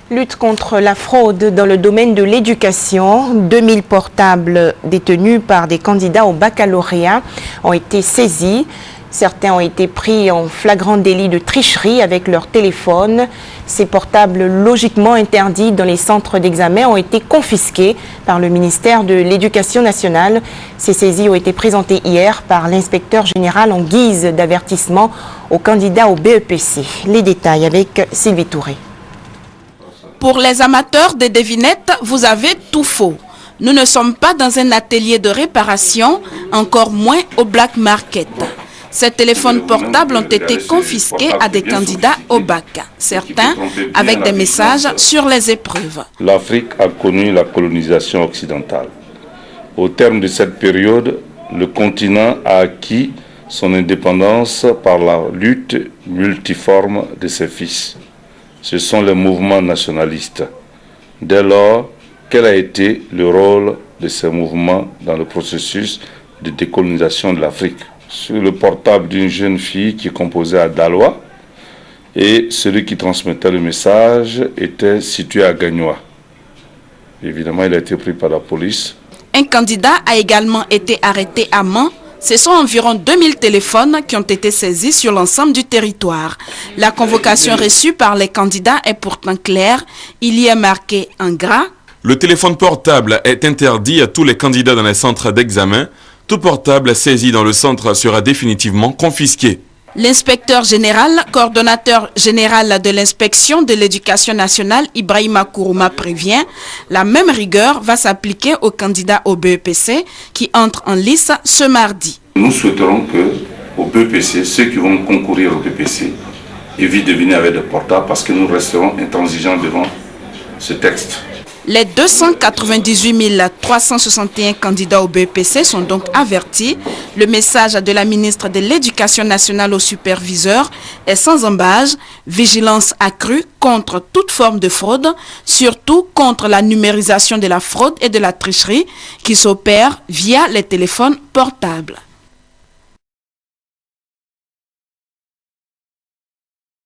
Lutte contre la fraude dans le domaine de l'éducation. 2000 portables détenus par des candidats au baccalauréat ont été saisis. Certains ont été pris en flagrant délit de tricherie avec leur téléphone. Ces portables logiquement interdits dans les centres d'examen ont été confisqués par le ministère de l'Éducation nationale. Ces saisies ont été présentées hier par l'inspecteur général en guise d'avertissement aux candidats au BEPC. Les détails avec Sylvie Touré. Pour les amateurs des devinettes, vous avez tout faux. Nous ne sommes pas dans un atelier de réparation, encore moins au black market. Ces téléphones portables ont été confisqués à des candidats au bac, certains avec des messages sur les épreuves. L'Afrique a connu la colonisation occidentale. Au terme de cette période, le continent a acquis son indépendance par la lutte multiforme de ses fils. Ce sont les mouvements nationalistes. Dès lors, quel a été le rôle de ces mouvements dans le processus de décolonisation de l'Afrique? Sur le portable d'une jeune fille qui composait à Daloa, et celui qui transmettait le message était situé à Gagnoa. Évidemment, il a été pris par la police. Un candidat a également été arrêté à Mans. Ce sont environ 2000 téléphones qui ont été saisis sur l'ensemble du territoire. La convocation reçue par les candidats est pourtant claire. Il y est marqué en gras. Le téléphone portable est interdit à tous les candidats dans les centres d'examen. Tout portable saisi dans le centre sera définitivement confisqué. L'inspecteur général, coordonnateur général de l'inspection de l'éducation nationale, Ibrahima Kourouma prévient, la même rigueur va s'appliquer aux candidats au BEPC qui entrent en lice ce mardi. Nous souhaiterons que au BEPC, ceux qui vont concourir au BEPC évitent de venir avec des portables parce que nous resterons intransigeants devant ce texte. Les 298 361 candidats au BEPC sont donc avertis. Le message de la ministre de l'Éducation nationale aux superviseurs est sans embâge, vigilance accrue contre toute forme de fraude, surtout contre la numérisation de la fraude et de la tricherie qui s'opère via les téléphones portables.